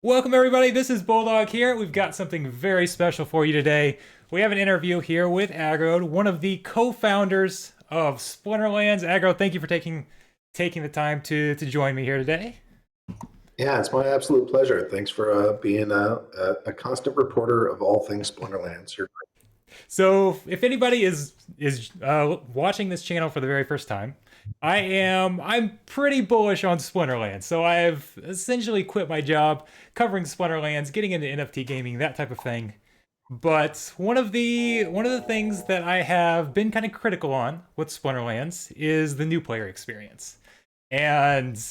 Welcome, everybody. This is Bulldog here. We've got something very special for you today. We have an interview here with Aggroed, one of the co-founders of Splinterlands. Aggroed, thank you for taking the time to join me here today. Yeah, it's my absolute pleasure. Thanks for being a constant reporter of all things Splinterlands. You're So, if anybody is watching this channel for the very first time, I'm pretty bullish on Splinterlands. So I've essentially quit my job covering Splinterlands, getting into NFT gaming, that type of thing. But one of the things that I have been kind of critical on with Splinterlands is the new player experience. And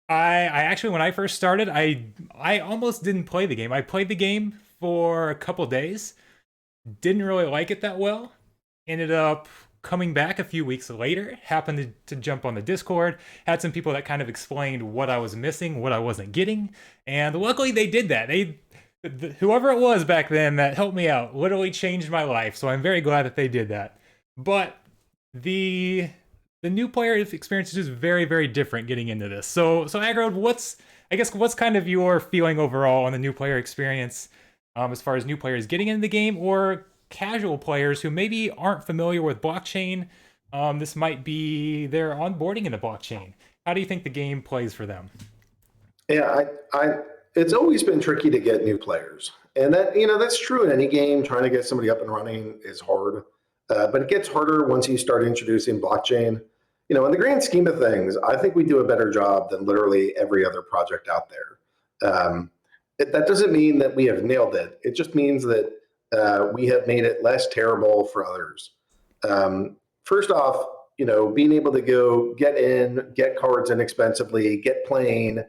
I actually, when I first started, I almost didn't play the game. I played the game for a couple days, didn't really like it that well. Ended up coming back a few weeks later, happened to jump on the Discord, had some people that kind of explained what I was missing, what I wasn't getting, and luckily they did that. Whoever it was back then that helped me out literally changed my life, so I'm very glad that they did that. But the the new player experience is just very, very different getting into this. So Agrod, what's kind of your feeling overall on the new player experience, as far as new players getting into the game or casual players who maybe aren't familiar with blockchain? This might be their onboarding in the blockchain. How do you think the game plays for them? yeah, it's always been tricky to get new players, and that's true in any game. Trying to get somebody up and running is hard, but it gets harder once you start introducing blockchain. In the grand scheme of things, I think we do a better job than literally every other project out there. That doesn't mean that we have nailed it. It just means that we have made it less terrible for others. First off, being able to go get in, get cards inexpensively, get playing,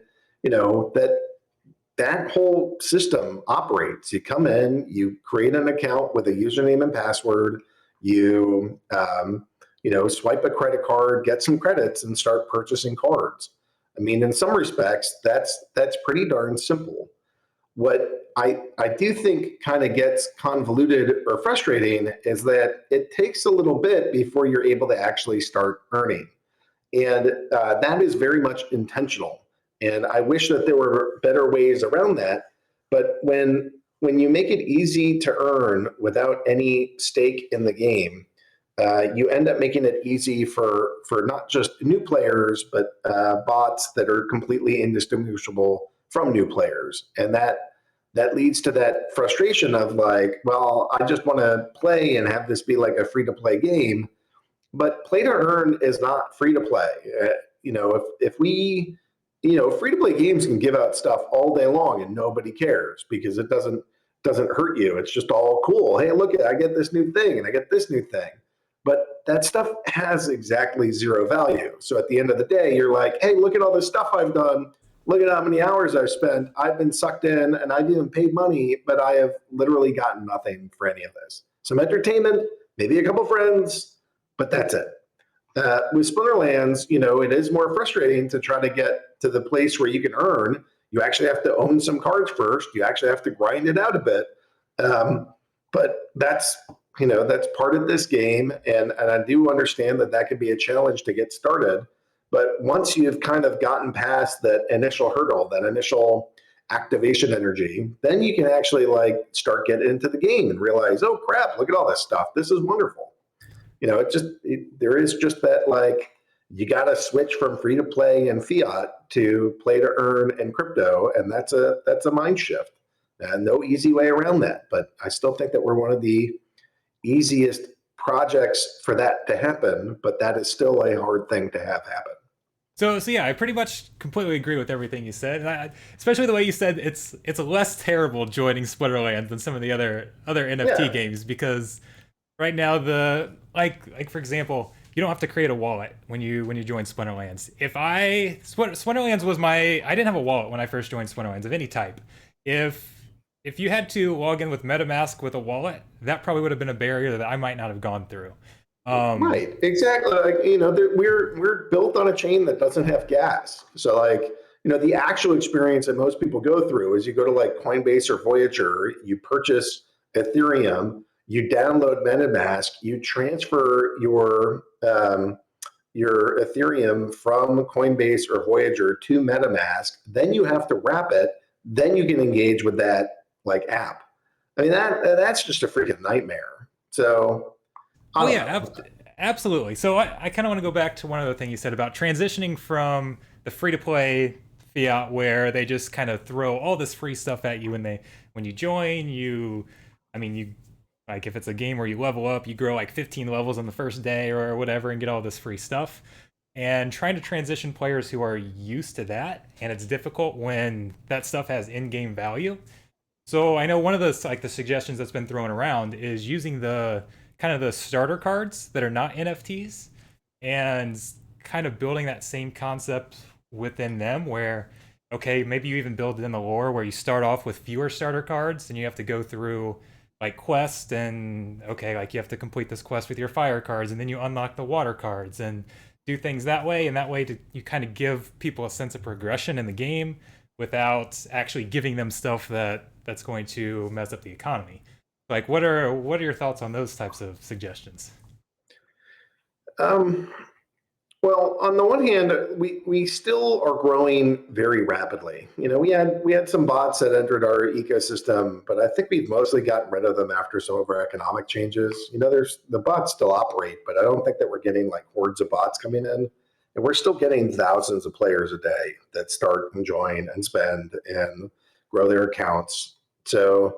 that whole system operates. You come in, you create an account with a username and password, swipe a credit card, get some credits, and start purchasing cards. I mean, in some respects, that's pretty darn simple. What I do think kind of gets convoluted or frustrating is that it takes a little bit before you're able to actually start earning. And that is very much intentional. And I wish that there were better ways around that. But when you make it easy to earn without any stake in the game, you end up making it easy for not just new players, but bots that are completely indistinguishable from new players. And that leads to that frustration of like, well, I just want to play and have this be like a free to play game, but play to earn is not free to play. If we, free to play games can give out stuff all day long and nobody cares because it doesn't hurt you. It's just all cool. Hey, look, I get this new thing and I get this new thing, but that stuff has exactly zero value. So at the end of the day, you're like, hey, look at all this stuff I've done. Look at how many hours I've spent. I've been sucked in and I've even paid money, but I have literally gotten nothing for any of this. Some entertainment, maybe a couple friends, but that's it. With Splinterlands, it is more frustrating to try to get to the place where you can earn. You actually have to own some cards first. You actually have to grind it out a bit. But that's part of this game, and I do understand that can be a challenge to get started. But once you've kind of gotten past that initial hurdle, that initial activation energy, then you can actually like start getting into the game and realize, oh crap, look at all this stuff. This is wonderful. There is just that like you got to switch from free to play and fiat to play to earn and crypto, and that's a mind shift. And no easy way around that. But I still think that we're one of the easiest projects for that to happen, but that is still a hard thing to have happen. So yeah, I pretty much completely agree with everything you said, and especially the way you said it's less terrible joining Splinterlands than some of the other NFT Yeah, games because right now the like for example, you don't have to create a wallet when you join Splinterlands. Splinterlands was my I didn't have a wallet when I first joined Splinterlands of any type. If you had to log in with MetaMask with a wallet, that probably would have been a barrier that I might not have gone through. Um, right. Exactly. Like, we're built on a chain that doesn't have gas. So like, the actual experience that most people go through is you go to like Coinbase or Voyager, you purchase Ethereum, you download MetaMask, you transfer your Ethereum from Coinbase or Voyager to MetaMask. Then you have to wrap it. then you can engage with that like app. I mean, that's just a freaking nightmare. So I Oh don't yeah, know. absolutely. So I kind of want to go back to one other thing you said about transitioning from the free to play fiat where they just kind of throw all this free stuff at you when you join, I mean you like if it's a game where you level up, you grow like 15 levels on the first day or whatever and get all this free stuff. And trying to transition players who are used to that, and it's difficult when that stuff has in-game value. So I know one of the suggestions that's been thrown around is using the kind of the starter cards that are not NFTs and kind of building that same concept within them where okay, maybe you even build it in the lore where you start off with fewer starter cards and you have to go through like quest and okay, like you have to complete this quest with your fire cards and then you unlock the water cards and do things that way and that way you kind of give people a sense of progression in the game without actually giving them stuff that's going to mess up the economy. Like, what are your thoughts on those types of suggestions? Um, Well, on the one hand, we still are growing very rapidly. We had some bots that entered our ecosystem, but I think we've mostly gotten rid of them after some of our economic changes. There's the bots still operate, but I don't think that we're getting like hordes of bots coming in. And we're still getting thousands of players a day that start and join and spend and grow their accounts. So,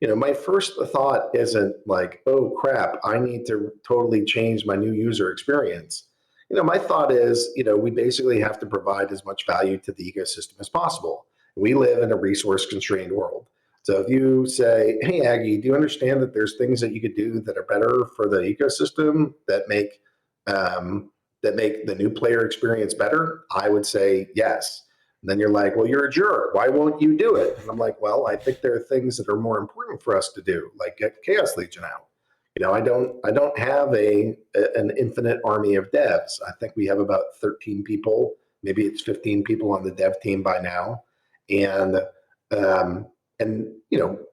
my first thought isn't like, oh crap, I need to totally change my new user experience. My thought is, we basically have to provide as much value to the ecosystem as possible. We live in a resource constrained world. So if you say, hey, Aggie, do you understand that there's things that you could do that are better for the ecosystem um, that make the new player experience better? I would say yes. And then you're like, well, you're a jerk. Why won't you do it? And I'm like, well, I think there are things that are more important for us to do, like get Chaos Legion out. I don't have an infinite army of devs. I think we have about 13 people, maybe it's 15 people on the dev team by now, and um,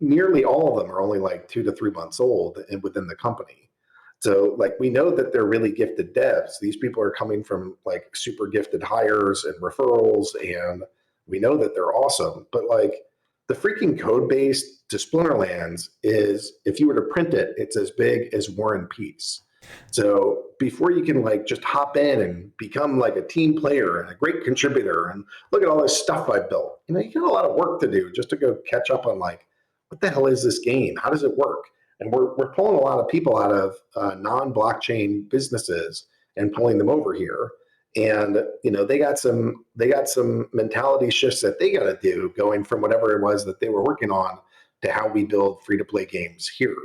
nearly all of them are only like 2 to 3 months old and within the company. So like we know that they're really gifted devs. These people are coming from like super gifted hires and referrals, and we know that they're awesome. But like the freaking code base to Splinterlands is, if you were to print it, it's as big as War and Peace. So before you can like just hop in and become like a team player and a great contributor and look at all this stuff I built, you got a lot of work to do just to go catch up on like, what the hell is this game? How does it work? And we're pulling a lot of people out of non-blockchain businesses and pulling them over here. And they got some mentality shifts that they got to do, going from whatever it was that they were working on to how we build free to play games here,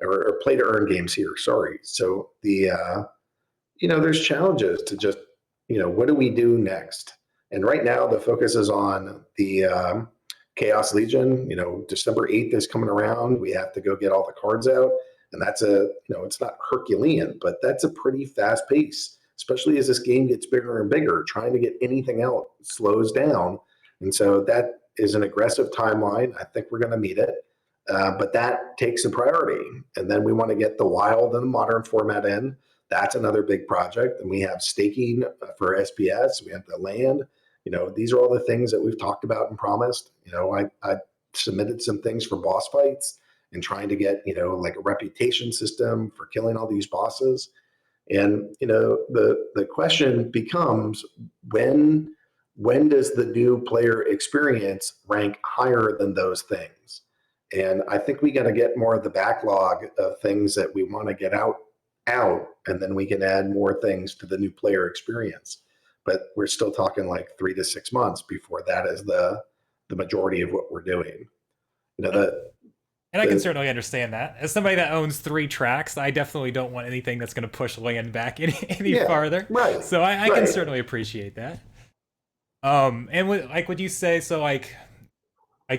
or play to earn games here. Sorry. So there's challenges to just what do we do next? And right now the focus is on the Chaos Legion. December 8th is coming around. We have to go get all the cards out, and that's it's not Herculean, but that's a pretty fast pace, especially as this game gets bigger and bigger. Trying to get anything out slows down, and so that is an aggressive timeline. I think we're going to meet it, but that takes a priority. And then we want to get the wild and the modern format in. That's another big project. And we have staking for SPS. We have the land. These are all the things that we've talked about and promised. I submitted some things for boss fights and trying to get, like a reputation system for killing all these bosses. And, the question becomes, when does the new player experience rank higher than those things? And I think we got to get more of the backlog of things that we want to get out, and then we can add more things to the new player experience. But we're still talking like 3 to 6 months before that is the majority of what we're doing. You know, the And I can the certainly understand that. As somebody that owns 3 tracks, I definitely don't want anything that's going to push land back any yeah, farther. right, So I can right. certainly appreciate that. And would you say so? Like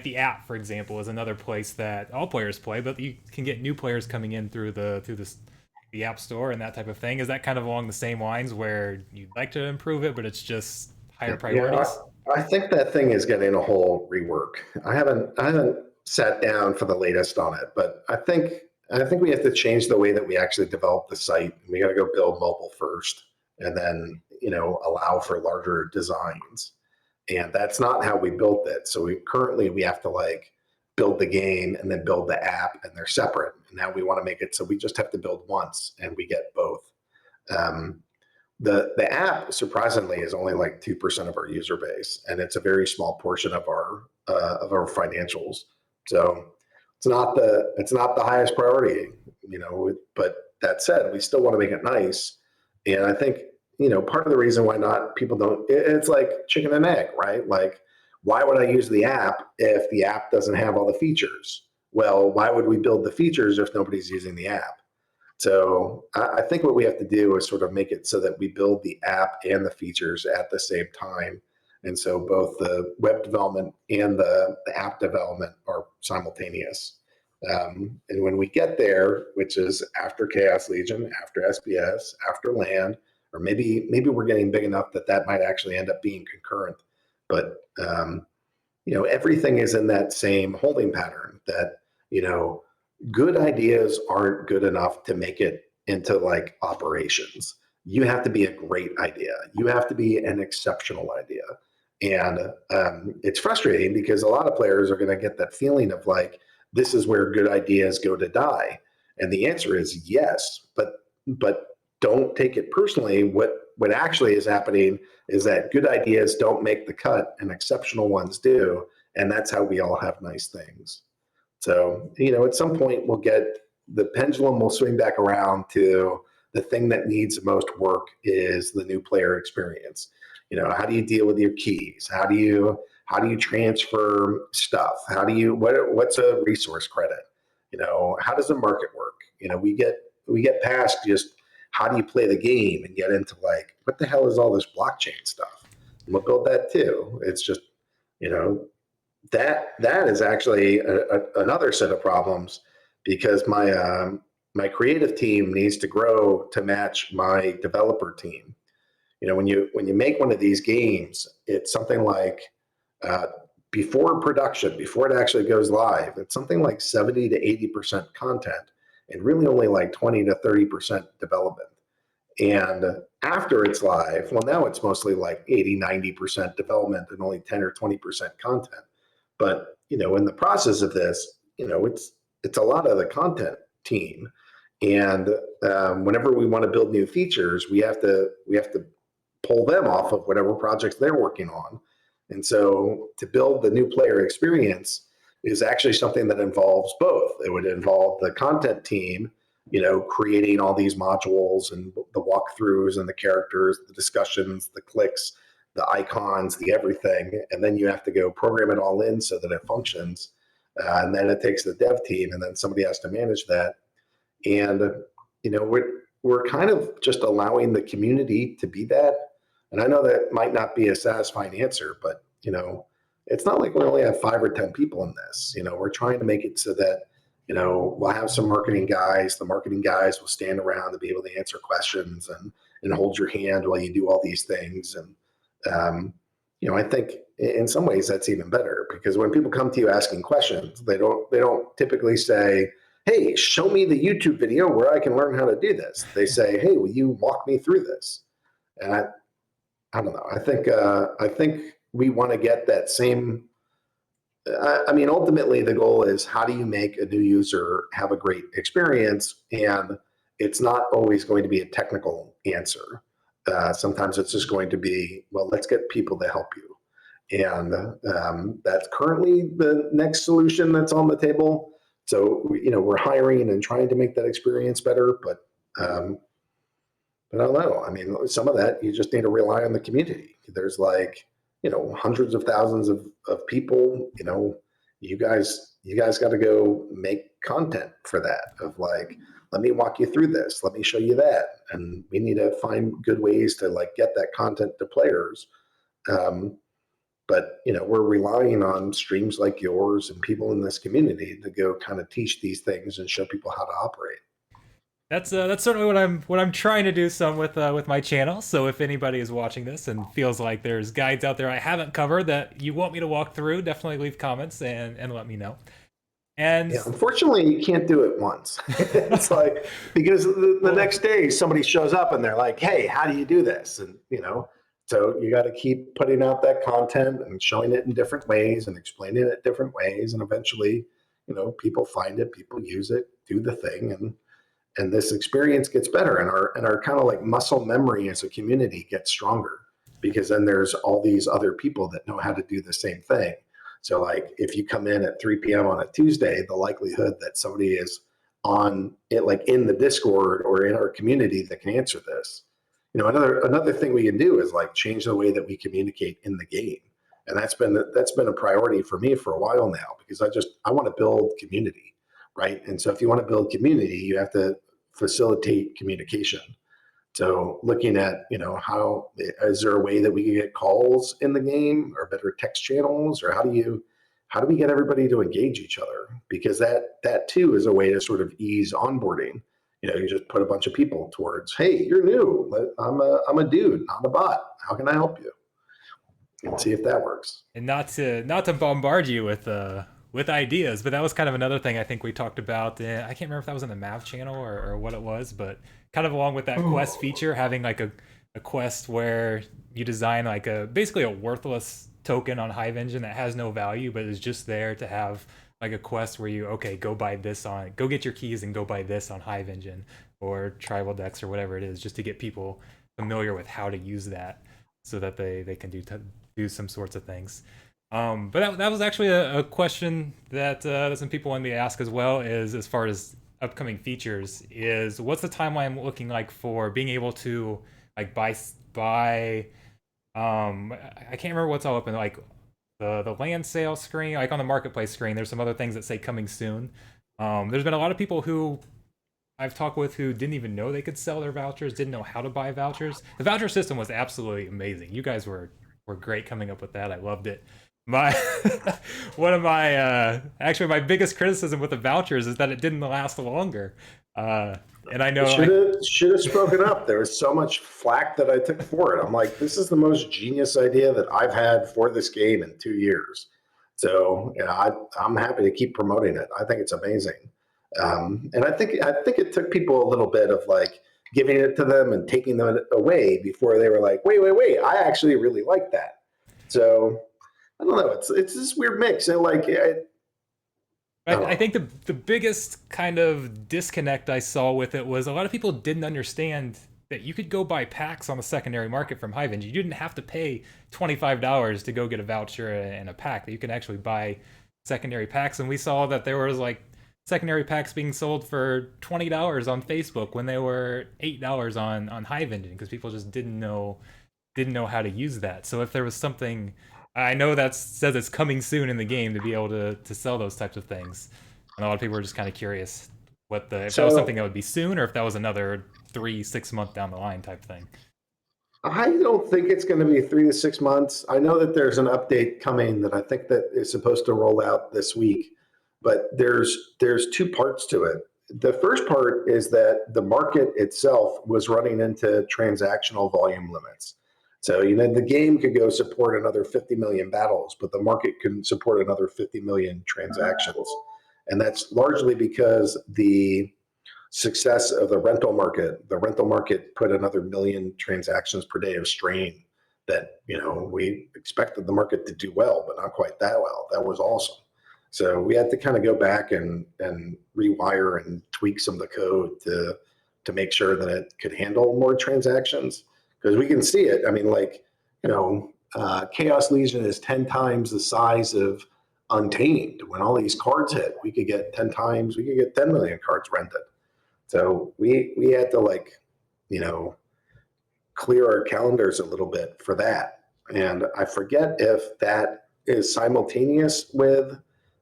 the app, for example, is another place that all players play, but you can get new players coming in the app store and that type of thing. Is that kind of along the same lines where you'd like to improve it, but it's just higher Yeah, priorities? I think that thing is getting a whole rework. I haven't sat down for the latest on it, but I think we have to change the way that we actually develop the site. We got to go build mobile first, and then allow for larger designs. And that's not how we built it. So we have to like build the game and then build the app, and they're separate. And now we want to make it so we just have to build once and we get both. Um, the app surprisingly is only like 2% of our user base, and it's a very small portion of our financials. So it's not the highest priority, but that said, we still want to make it nice. And I think, part of the reason why not people don't, it's like chicken and egg, right? Like, why would I use the app if the app doesn't have all the features? Well, why would we build the features if nobody's using the app? So I think what we have to do is sort of make it so that we build the app and the features at the same time. And so both the web development and the app development are simultaneous. And when we get there, which is after Chaos Legion, after SBS, after Land, or maybe we're getting big enough that that might actually end up being concurrent. But everything is in that same holding pattern that good ideas aren't good enough to make it into like operations. You have to be a great idea. You have to be an exceptional idea. And it's frustrating because a lot of players are going to get that feeling of like, this is where good ideas go to die. And the answer is yes, but don't take it personally. What actually is happening is that good ideas don't make the cut and exceptional ones do. And that's how we all have nice things. So, at some point the pendulum will swing back around to the thing that needs the most work is the new player experience. How do you deal with your keys? How do you transfer stuff? What's a resource credit? How does the market work? We get past just how do you play the game and get into like, what the hell is all this blockchain stuff? And we'll build that too. It's just, you know, that is actually another set of problems because my creative team needs to grow to match my developer team. When you make one of these games, it's something like uh, before production, before it actually goes live, it's something like 70 to 80% content, and really only like 20 to 30% development. And after it's live, well, now it's mostly like 80, 90% development and only 10 or 20% content. But, in the process of this, it's a lot of the content team. And whenever we want to build new features, we have to pull them off of whatever projects they're working on. And so to build the new player experience is actually something that involves both. It would involve the content team, creating all these modules and the walkthroughs and the characters, the discussions, the clicks, the icons, the everything. And then you have to go program it all in so that it functions. And then it takes the dev team, and then somebody has to manage that. And, we're kind of just allowing the community to be that. And I know that might not be a satisfying answer, but, it's not like we only have 5 or 10 people in this. We're trying to make it so that, we'll have some marketing guys. The marketing guys will stand around to be able to answer questions and hold your hand while you do all these things. And, I think in some ways that's even better because when people come to you asking questions, they don't typically say, "Hey, show me the YouTube video where I can learn how to do this." They say, "Hey, will you walk me through this?" And I don't know. I think we want to get that same. I mean, ultimately, the goal is how do you make a new user have a great experience, and it's not always going to be a technical answer. Sometimes it's just going to be, well, let's get people to help you, and that's currently the next solution that's on the table. So, we're hiring and trying to make that experience better, um, but I don't know. I mean, some of that you just need to rely on the community. There's like, hundreds of thousands of people, you guys got to go make content for that of like, let me walk you through this. Let me show you that. And we need to find good ways to like get that content to players. Um, but, we're relying on streams like yours and people in this community to go kind of teach these things and show people how to operate. That's certainly what I'm trying to do some with my channel. So if anybody is watching this and feels like there's guides out there I haven't covered that you want me to walk through, definitely leave comments and let me know. And Yeah, unfortunately, you can't do it once. It's like because the well, next day somebody shows up and they're like, "Hey, how do you do this?" And So you got to keep putting out that content and showing it in different ways and explaining it different ways. And eventually, people find it, people use it, do the thing, and this experience gets better, and our kind of like muscle memory as a community gets stronger, because then there's all these other people that know how to do the same thing. So like if you come in at 3 p.m. on a Tuesday, the likelihood that somebody is on it, like in the Discord or in our community, that can answer this. Another thing we can do is like change the way that we communicate in the game. And that's been a priority for me for a while now, because I want to build community, right? And so if you want to build community, you have to facilitate communication. So looking at, how is there a way that we can get calls in the game, or better text channels, or how do we get everybody to engage each other? Because that too is a way to sort of ease onboarding. You just put a bunch of people towards, hey, you're new. I'm a dude, not a bot. How can I help you? And see if that works. And not to bombard you with ideas, but that was kind of another thing I think we talked about. I can't remember if that was in the Mav channel or what it was, but kind of along with that quest feature, having like a quest where you design like basically a worthless token on Hive Engine that has no value, but is just there to have like a quest where you, okay, go get your keys and go buy this on Hive Engine or Tribal Dex or whatever it is, just to get people familiar with how to use that so that they can do some sorts of things. But that was actually a question that some people wanted me to ask as well, is as far as upcoming features, is what's the timeline looking like for being able to like buy I can't remember what's all open, like the land sale screen, like on the marketplace screen there's some other things that say coming soon. There's been a lot of people who I've talked with who didn't even know they could sell their vouchers, didn't know how to buy vouchers. The voucher system was absolutely amazing. You guys were great coming up with that. I loved it. My one of my actually my biggest criticism with the vouchers is that it didn't last longer. And I know Should have spoken up. There was so much flack that I took for it. I'm like, this is the most genius idea that I've had for this game in 2 years. So I'm happy to keep promoting it. I think it's amazing. And I think it took people a little bit of like giving it to them and taking them away before they were like, wait, I actually really like that. So I don't know. It's this weird mix, and like I think the biggest kind of disconnect I saw with it was a lot of people didn't understand that you could go buy packs on the secondary market from Hive Engine. You didn't have to pay $25 to go get a voucher and a pack. That you can actually buy secondary packs, and we saw that there was like secondary packs being sold for $20 on Facebook when they were $8 on Hive Engine, because people just didn't know how to use that. So if there was something, I know that says it's coming soon in the game to be able to sell those types of things, and a lot of people were just kind of curious if that was something so that would be soon, or if that was another 3-6 month down the line type thing. I don't think it's going to be 3 to 6 months. I know that there's an update coming that I think that is supposed to roll out this week, but there's two parts to it. The first part is that the market itself was running into transactional volume limits. So, the game could go support another 50 million battles, but the market can support another 50 million transactions. And that's largely because the success of the rental market. The rental market put another million transactions per day of strain that, we expected the market to do well, but not quite that well. That was awesome. So we had to kind of go back and rewire and tweak some of the code to make sure that it could handle more transactions, because we can see it. I mean, like, Chaos Legion is 10 times the size of Untamed. When all these cards hit, we could get 10 million cards rented. So we had to like, you know, clear our calendars a little bit for that. And I forget if that is simultaneous with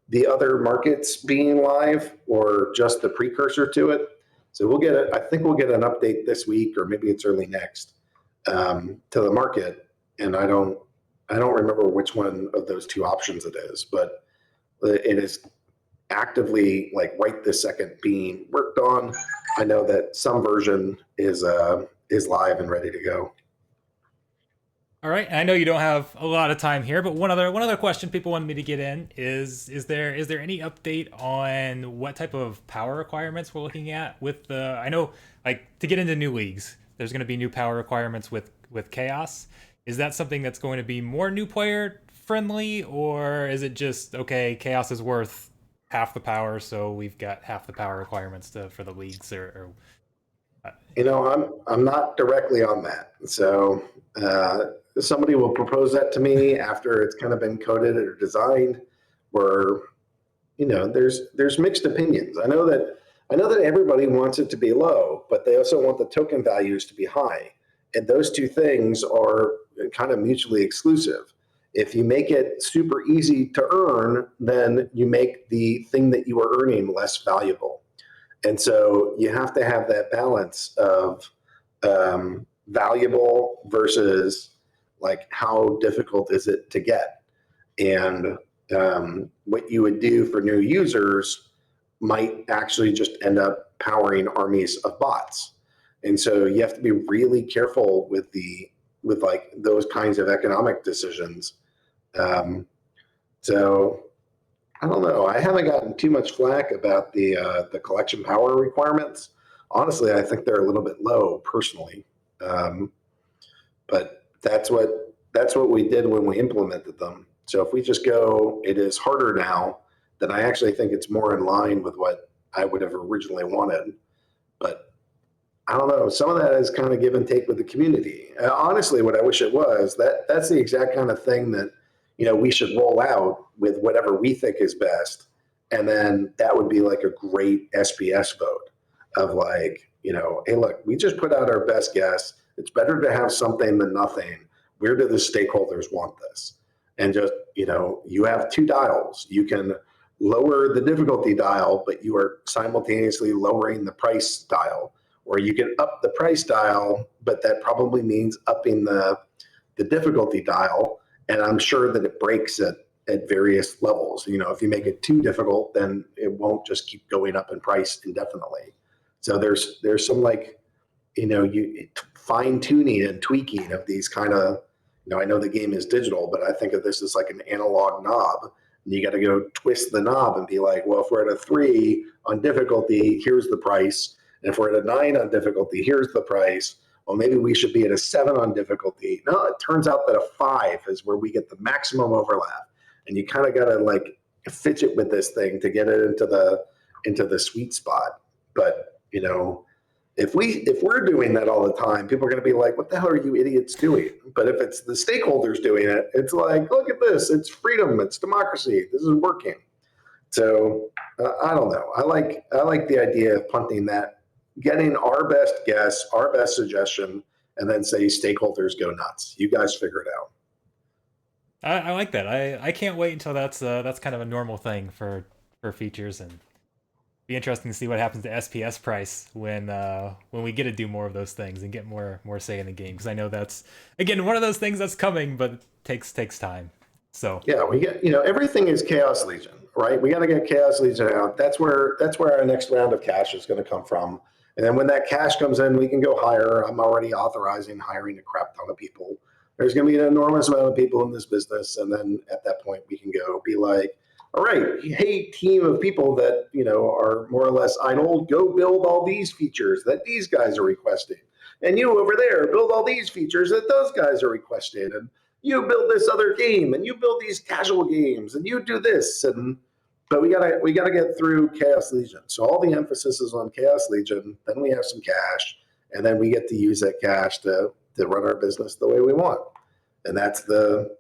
the other markets being live or just the precursor to it. So I think we'll get an update this week, or maybe it's early next, to the market. And I don't remember which one of those two options it is, but it is actively, like right this second, being worked on. I know that some version is live and ready to go. All right, I know you don't have a lot of time here, but one other question people wanted me to get in is there any update on what type of power requirements we're looking at with the, I know, like, to get into new leagues, there's going to be new power requirements with Chaos. Is that something that's going to be more new player friendly, or is it just okay? Chaos is worth half the power, so we've got half the power requirements for the leagues, or I'm not directly on that. So somebody will propose that to me after it's kind of been coded or designed, where there's mixed opinions. I know that everybody wants it to be low, but they also want the token values to be high. And those two things are kind of mutually exclusive. If you make it super easy to earn, then you make the thing that you are earning less valuable. And so you have to have that balance of valuable versus like how difficult is it to get. And what you would do for new users might actually just end up powering armies of bots. And so you have to be really careful with like those kinds of economic decisions. Um, so I don't know. I haven't gotten too much flack about the collection power requirements. Honestly, I think they're a little bit low personally, um, but that's what we did when we implemented them. So if we just go, it is harder now. Then I actually think it's more in line with what I would have originally wanted. But I don't know. Some of that is kind of give and take with the community. Honestly, what I wish it was that's the exact kind of thing that we should roll out with whatever we think is best, and then that would be like a great SPS vote of like hey, look, we just put out our best guess. It's better to have something than nothing. Where do the stakeholders want this? And just you have two dials. You can lower the difficulty dial, but you are simultaneously lowering the price dial, or you can up the price dial, but that probably means upping the difficulty dial. And I'm sure that it breaks at various levels. If you make it too difficult, then it won't just keep going up in price indefinitely. So there's some like you fine tuning and tweaking of these kind of I know the game is digital, but I think of this as like an analog knob. And you got to go twist the knob and be like, well, if we're at a 3 on difficulty, here's the price. And if we're at a 9 on difficulty, here's the price. Well, maybe we should be at a 7 on difficulty. No, it turns out that a 5 is where we get the maximum overlap. And you kind of got to like fidget with this thing to get it into the sweet spot. But if we're doing that all the time, people are going to be like, what the hell are you idiots doing? But if it's the stakeholders doing it, it's like, look at this. It's freedom. It's democracy. This is working. So I don't know. I like the idea of punting that, getting our best guess, our best suggestion, and then say stakeholders go nuts. You guys figure it out. I like that. I can't wait until that's kind of a normal thing for features, and be interesting to see what happens to SPS price when we get to do more of those things and get more say in the game, because I know that's again one of those things that's coming, but it takes time. So Yeah, we get everything is Chaos Legion, right? We got to get Chaos Legion out. That's where our next round of cash is going to come from. And then when that cash comes in, we can go hire. I'm already authorizing hiring a crap ton of people. There's going to be an enormous amount of people in this business, and then at that point, we can go be like, all right, hey, team of people that are more or less idle, go build all these features that these guys are requesting, and you over there build all these features that those guys are requesting, and you build this other game, and you build these casual games, and you do this. And but we gotta get through Chaos Legion. So all the emphasis is on Chaos Legion. Then we have some cash, and then we get to use that cash to run our business the way we want. And that's the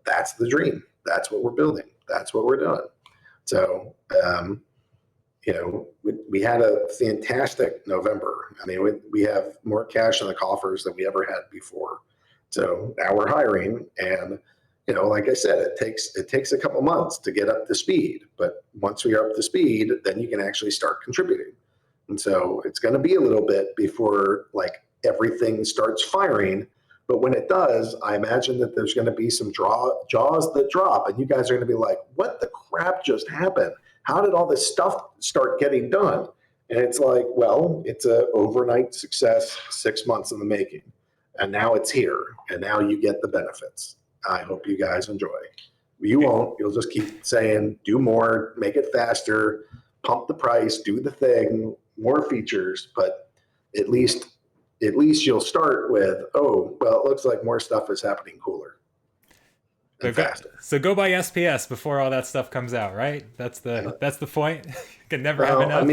dream. That's what we're building. That's what we're doing. So we had a fantastic November. I mean, we have more cash in the coffers than we ever had before. So now we're hiring, and like I said, it takes a couple months to get up to speed. But once we are up to speed, then you can actually start contributing. And so it's going to be a little bit before like everything starts firing. But when it does, I imagine that there's going to be some jaws that drop, and you guys are going to be like, "What the crap just happened? How did all this stuff start getting done?" And it's like, well, it's an overnight success, 6 months in the making, and now it's here, and now you get the benefits. I hope you guys enjoy. You won't. You'll just keep saying, "Do more, make it faster, pump the price, do the thing, more features." But at least you'll start with, oh, well, it looks like more stuff is happening cooler. and faster. So go buy SPS before all that stuff comes out, right? That's the point. Can never have Well, I enough.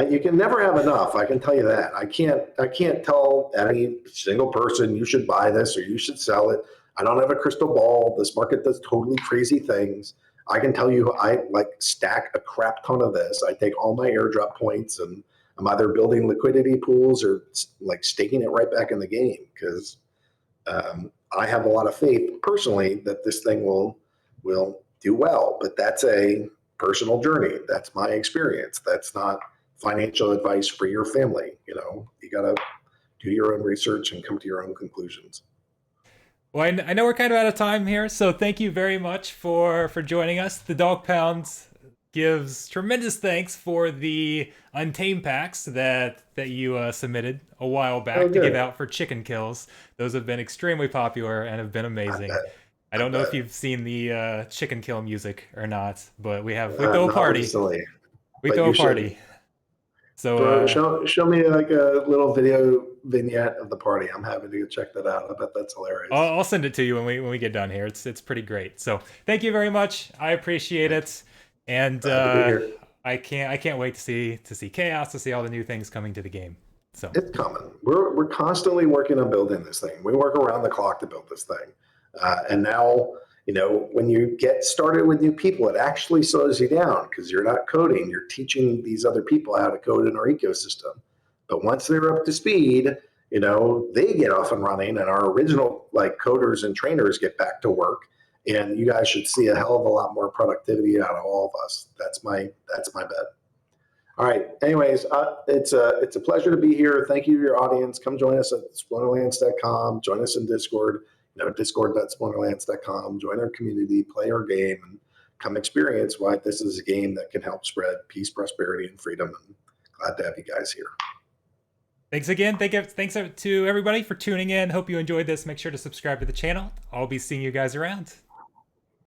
mean, you can never have enough. I can tell you that. I can't tell any single person you should buy this or you should sell it. I don't have a crystal ball. This market does totally crazy things. I can tell you, I like stack a crap ton of this. I take all my airdrop points and I'm either building liquidity pools or like staking it right back in the game because I have a lot of faith personally that this thing will do well. But that's a personal journey. That's my experience. That's not financial advice for your family. You got to do your own research and come to your own conclusions. Well, I know we're kind of out of time here, so thank you very much for joining us. The Dog Pound gives tremendous thanks for the Untamed packs that you submitted a while Oh, back to give good. out for chicken kills. Those have been extremely popular and have been I amazing. bet. I I don't know if bet. you've seen the chicken kill music or not, but we throw a Not party. recently, We but throw you a should. party. So Show me like a little video vignette of the party. I'm happy to check that out. I bet that's hilarious. I'll send it to you when we get done here. It's pretty great. So thank you very much. I appreciate it, and Glad to be here. I can't wait to see chaos, to see all the new things coming to the game. So It's coming. We're constantly working on building this thing. We work around the clock to build this thing. And now, when you get started with new people, it actually slows you down because you're not coding. You're teaching these other people how to code in our ecosystem. But once they're up to speed, they get off and running, and our original like coders and trainers get back to work. And you guys should see a hell of a lot more productivity out of all of us. That's my bet. All right. Anyways, it's a pleasure to be here. Thank you to your audience. Come join us at splinterlands.com. Join us in Discord, discord.splinterlands.com. Join our community, play our game, and come experience why this is a game that can help spread peace, prosperity, and freedom. And glad to have you guys here. thanks again. Thanks to everybody for tuning in. Hope you enjoyed this. Make sure to subscribe to the channel. I'll be seeing you guys around.